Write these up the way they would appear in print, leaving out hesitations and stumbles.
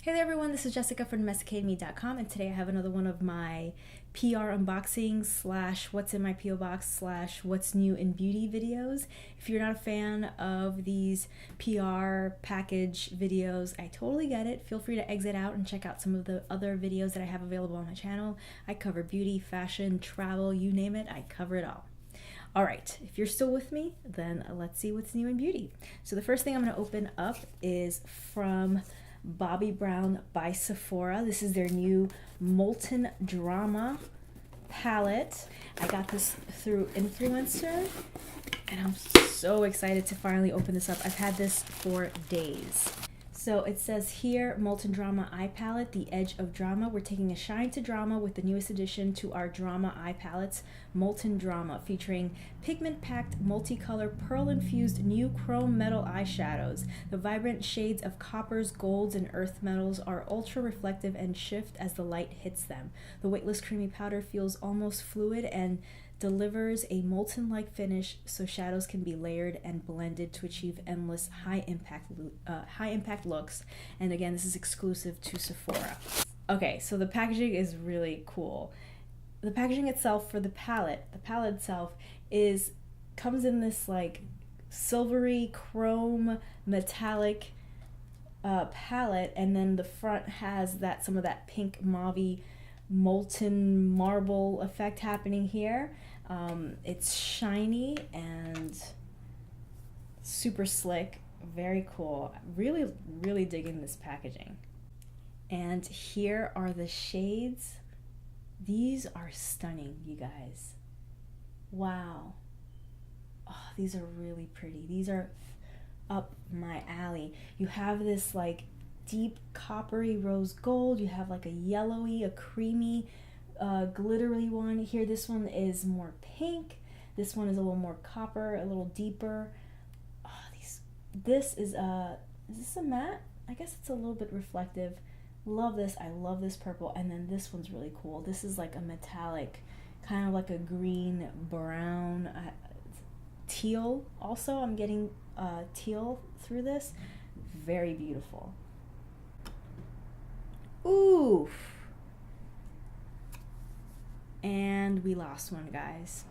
Hey there everyone, this is Jessica from Domesticatedme.com, and today I have another one of my PR unboxing / what's in my PO box / what's new in beauty videos. If you're not a fan of these PR package videos, I totally get it. Feel free to exit out and check out some of the other videos that I have available on my channel. I cover beauty, fashion, travel, you name it, I cover it all. Alright, if you're still with me, then let's see what's new in beauty. So the first thing I'm going to open up is from Bobbi Brown by Sephora. This is their new Molten Drama palette. I got this through Influencer, and I'm so excited to finally open this up. I've had this for days. So it says here, Molten Drama Eye Palette, the edge of drama. We're taking a shine to drama with the newest addition to our drama eye palettes, Molten Drama, featuring pigment-packed, multicolor, pearl-infused new chrome metal eyeshadows. The vibrant shades of coppers, golds, and earth metals are ultra-reflective and shift as the light hits them. The weightless creamy powder feels almost fluid and delivers a molten-like finish so shadows can be layered and blended to achieve endless high-impact looks. And again, this is exclusive to Sephora. Okay, so the packaging is really cool. The packaging itself for the palette itself comes in this like silvery chrome metallic palette, and then the front has some of that pink mauve molten marble effect happening here. It's shiny and super slick, very cool. Really digging this packaging. And here are the shades. These are stunning, you guys. Wow. Oh, these are really pretty. These are up my alley. You have this like deep coppery rose gold. You have like a yellowy, a creamy, glittery one. Here, this one is more pink. This one is a little more copper, a little deeper. Oh, this is this a matte? I guess it's a little bit reflective. Love this. I love this purple. And then this one's really cool. This is like a metallic, kind of like a green brown, teal. Also, I'm getting teal through this. Very beautiful. Oof. And we lost one, guys.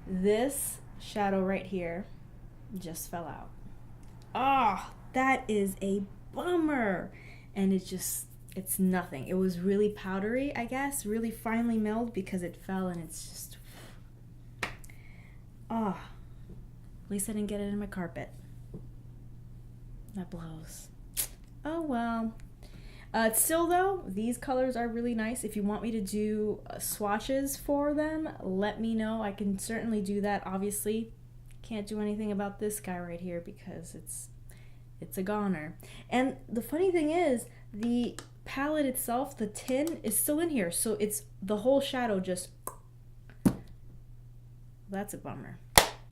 This shadow right here just fell out. Ah, oh, that is a bummer. And it's nothing. It was really powdery, I guess, really finely milled because it fell, and it's just, at least I didn't get it in my carpet. That blows. Oh well. Still though, these colors are really nice. If you want me to do swatches for them, let me know. I can certainly do that. Obviously, can't do anything about this guy right here because it's a goner. And the funny thing is, the palette itself, the tin, is still in here. So it's the whole shadow just... That's a bummer.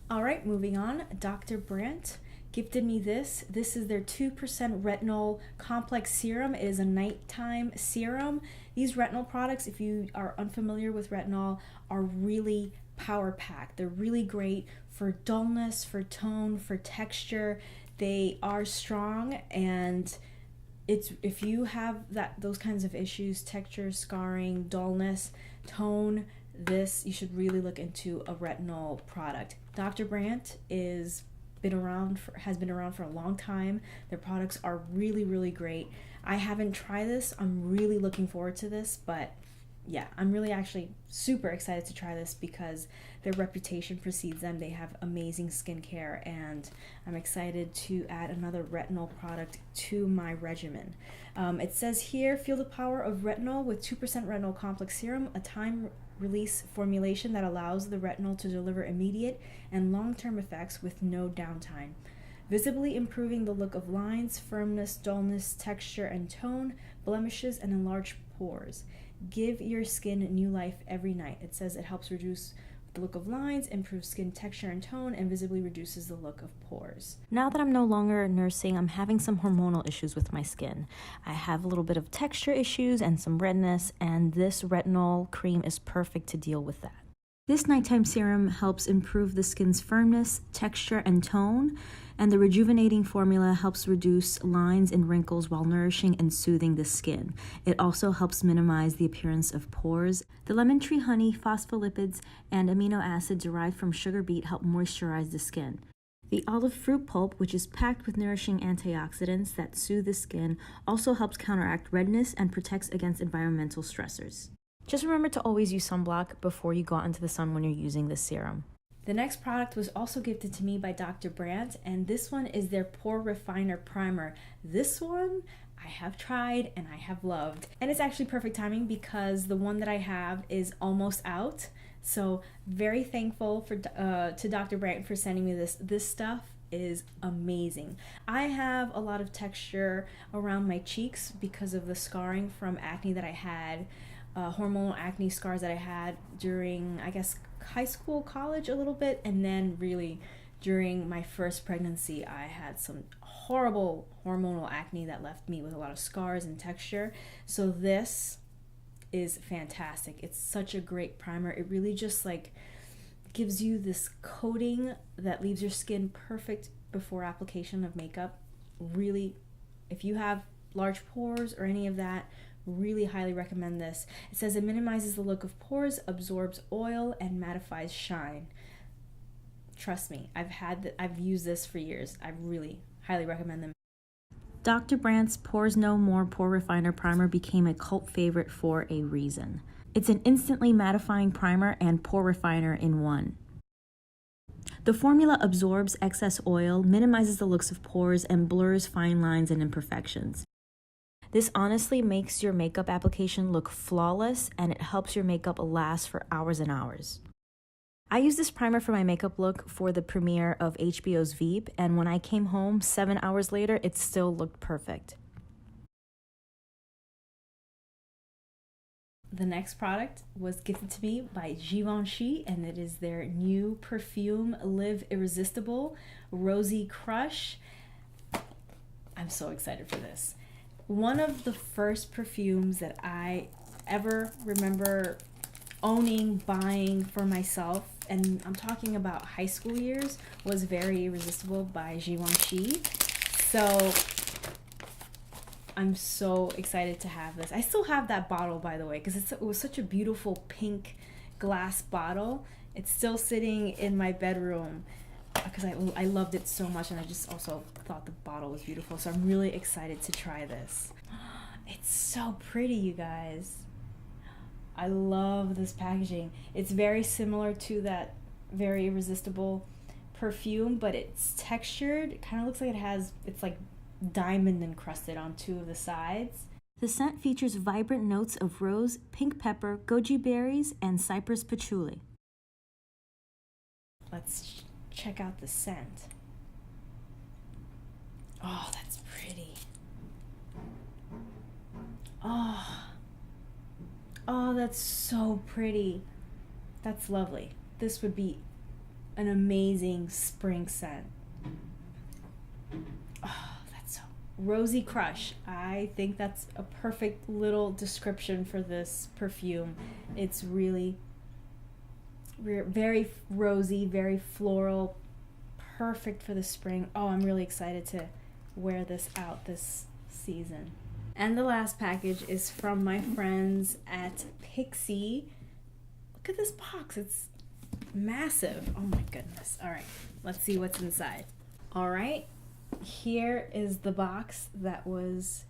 All right, moving on. Dr. Brandt gifted me this. This is their 2% Retinol Complex Serum. It is a nighttime serum. These retinol products, if you are unfamiliar with retinol, are really power-packed. They're really great for dullness, for tone, for texture. They are strong, and if you have those kinds of issues, texture, scarring, dullness, tone, you should really look into a retinol product. Dr. Brandt has been around for a long time. Their products are really great. I haven't tried this. I'm really looking forward to this, but yeah, I'm really actually super excited to try this because their reputation precedes them. They have amazing skincare, and I'm excited to add another retinol product to my regimen. It says here, feel the power of retinol with 2% Retinol Complex Serum, a time-release formulation that allows the retinol to deliver immediate and long-term effects with no downtime, visibly improving the look of lines, firmness, dullness, texture, and tone, blemishes, and enlarged pores. Give your skin new life every night. It says it helps reduce the look of lines, improves skin texture and tone, and visibly reduces the look of pores. Now that I'm no longer nursing, I'm having some hormonal issues with my skin. I have a little bit of texture issues and some redness, and this retinol cream is perfect to deal with that. This nighttime serum helps improve the skin's firmness, texture, and tone, And the rejuvenating formula helps reduce lines and wrinkles while nourishing and soothing the skin. It also helps minimize the appearance of pores. The lemon tree honey, phospholipids, and amino acid derived from sugar beet help moisturize the skin. The olive fruit pulp, which is packed with nourishing antioxidants that soothe the skin, also helps counteract redness and protects against environmental stressors. Just remember to always use sunblock before you go out into the sun when you're using this serum. The next product was also gifted to me by Dr. Brandt, and this one is their Pore Refiner Primer. This one I have tried and I have loved. And it's actually perfect timing because the one that I have is almost out. So very thankful for to Dr. Brandt for sending me this. This stuff is amazing. I have a lot of texture around my cheeks because of the scarring from acne that I had, hormonal acne scars that I had during, I guess, high school, college a little bit, and then really during my first pregnancy I had some horrible hormonal acne that left me with a lot of scars and texture. So this is fantastic. It's such a great primer. It really just like gives you this coating that leaves your skin perfect before application of makeup. Really, if you have large pores or any of that, really highly recommend this. It says it minimizes the look of pores, absorbs oil, and mattifies shine. Trust me, I've used this for years. I really highly recommend them. Dr. Brandt's Pores No More Pore Refiner Primer became a cult favorite for a reason. It's an instantly mattifying primer and pore refiner in one. The formula absorbs excess oil, minimizes the looks of pores, and blurs fine lines and imperfections. This honestly makes your makeup application look flawless, and it helps your makeup last for hours and hours. I used this primer for my makeup look for the premiere of HBO's Veep, and when I came home 7 hours later, it still looked perfect. The next product was gifted to me by Givenchy, and it is their new perfume, Live Irresistible Rosy Crush. I'm so excited for this. One of the first perfumes that I ever remember owning, buying for myself, and I'm talking about high school years, was Very Irresistible by Givenchy. So I'm so excited to have this. I still have that bottle, by the way, because it was such a beautiful pink glass bottle. It's still sitting in my bedroom because I loved it so much, and I just also thought the bottle was beautiful. So I'm really excited to try this. It's so pretty, you guys. I love this packaging. It's very similar to that Very Irresistible perfume, but it's textured. It kind of looks like it's like diamond encrusted on two of the sides. The scent features vibrant notes of rose, pink pepper, goji berries, and cypress patchouli. Let's check out the scent. Oh, that's pretty. Oh, that's so pretty. That's lovely. This would be an amazing spring scent. Oh, that's so Rosy Crush. I think that's a perfect little description for this perfume. It's really very rosy, very floral, perfect for the spring. Oh, I'm really excited to wear this out this season. And the last package is from my friends at Pixi. Look at this box. It's massive. Oh my goodness. All right, let's see what's inside. All right, here is the box that was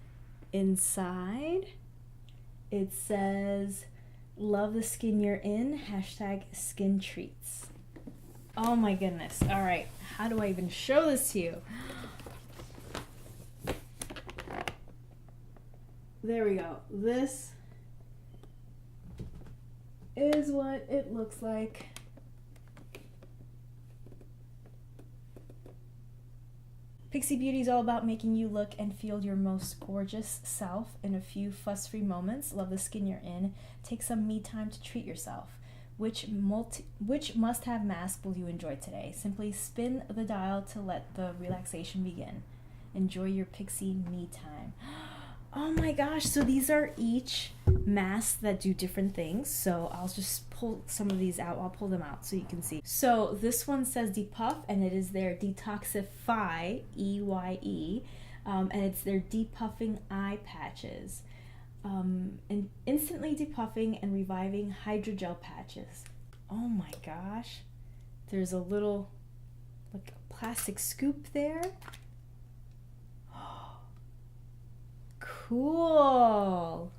inside. It says, "Love the skin you're in, #skin treats." Oh my goodness. All right, how do I even show this to you? There we go. This is what it looks like. Pixi Beauty is all about making you look and feel your most gorgeous self in a few fuss-free moments. Love the skin you're in. Take some me time to treat yourself. Which must-have mask will you enjoy today? Simply spin the dial to let the relaxation begin. Enjoy your Pixi me time. Oh Oh my gosh, so these are each masks that do different things. So I'll just pull some of these out. I'll pull them out so you can see. So this one says Depuff, and it is their Detoxify, E-Y-E, and it's their depuffing eye patches. And instantly depuffing and reviving hydrogel patches. Oh my gosh. There's a little, like, a plastic scoop there. Cool.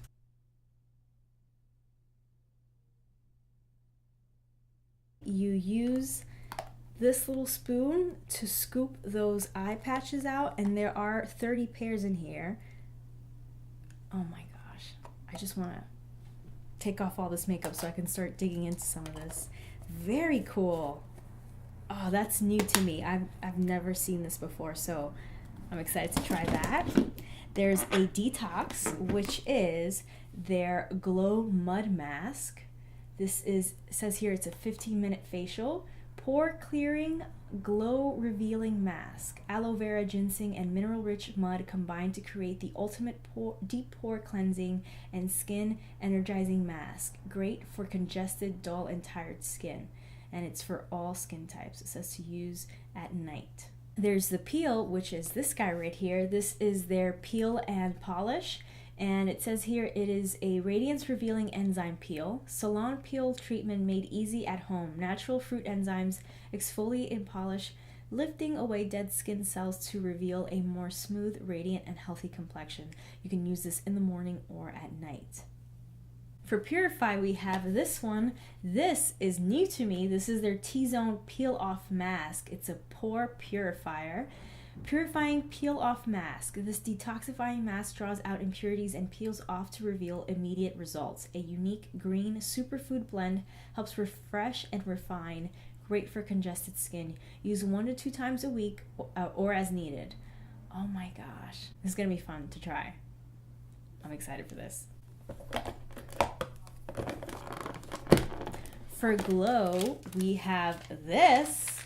You use this little spoon to scoop those eye patches out, and there are 30 pairs in here. Oh my gosh. I just want to take off all this makeup so I can start digging into some of this. Very cool. Oh, that's new to me. I've never seen this before, so I'm excited to try that. There's a Detox, which is their Glow Mud Mask. This is, it says here, it's a 15-minute facial. Pore clearing, glow revealing mask. Aloe vera, ginseng, and mineral-rich mud combined to create the ultimate deep pore cleansing and skin energizing mask. Great for congested, dull, and tired skin. And it's for all skin types. It says to use at night. There's the Peel, which is this guy right here. This is their Peel and Polish, and it says here it is a radiance revealing enzyme peel, salon peel treatment made easy at home, natural fruit enzymes exfoliate and polish, lifting away dead skin cells to reveal a more smooth, radiant, and healthy complexion. You can use this in the morning or at night. For Purify, we have this one. This is new to me. This is their T-Zone Peel Off Mask. It's a pore purifier. Purifying Peel Off Mask. This detoxifying mask draws out impurities and peels off to reveal immediate results. A unique green superfood blend helps refresh and refine. Great for congested skin. Use 1 to 2 times a week or as needed. Oh my gosh. This is going to be fun to try. I'm excited for this. For Glow, we have this,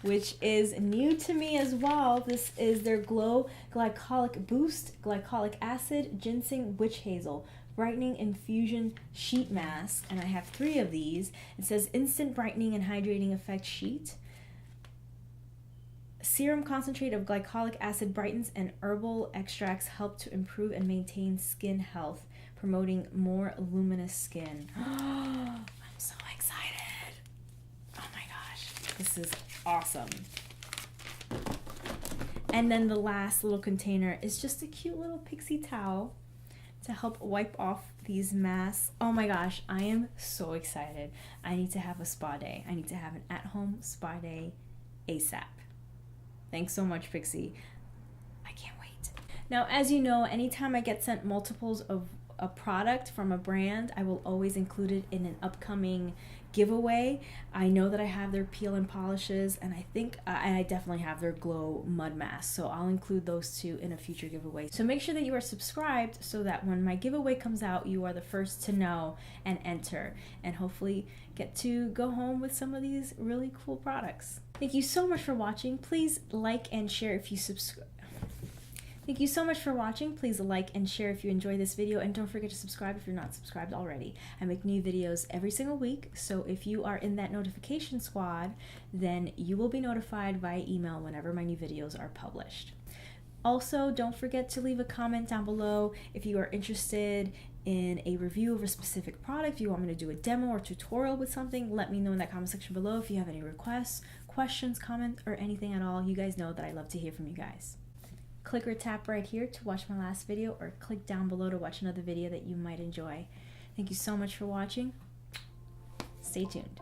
which is new to me as well. This is their Glow Glycolic Boost, Glycolic Acid, Ginseng, Witch Hazel, Brightening Infusion Sheet Mask. And I have 3 of these. It says Instant Brightening and Hydrating Effect Sheet. Serum concentrate of glycolic acid brightens, and herbal extracts help to improve and maintain skin health, promoting more luminous skin. I'm so excited. Oh my gosh, this is awesome. And then the last little container is just a cute little pixie towel to help wipe off these masks. Oh my gosh, I am so excited. I need to have a spa day. I need to have an at-home spa day ASAP. Thanks so much, Pixi. I can't wait. Now, as you know, anytime I get sent multiples of a product from a brand, I will always include it in an upcoming giveaway. I know that I have their peel and polishes, and I think I definitely have their Glow Mud Mask, so I'll include those 2 in a future giveaway. So make sure that you are subscribed so that when my giveaway comes out, you are the first to know and enter, and hopefully get to go home with some of these really cool products. Thank you so much for watching. Please like and share if you subscribe. Thank you so much for watching. Please like and share if you enjoy this video, and don't forget to subscribe if you're not subscribed already. I make new videos every single week, so if you are in that notification squad, then you will be notified via email whenever my new videos are published. Also, don't forget to leave a comment down below if you are interested in a review of a specific product. If you want me to do a demo or tutorial with something, let me know in that comment section below. If you have any requests, questions, comments, or anything at all, you guys know that I love to hear from you guys. Click or tap right here to watch my last video, or click down below to watch another video that you might enjoy. Thank you so much for watching. Stay tuned.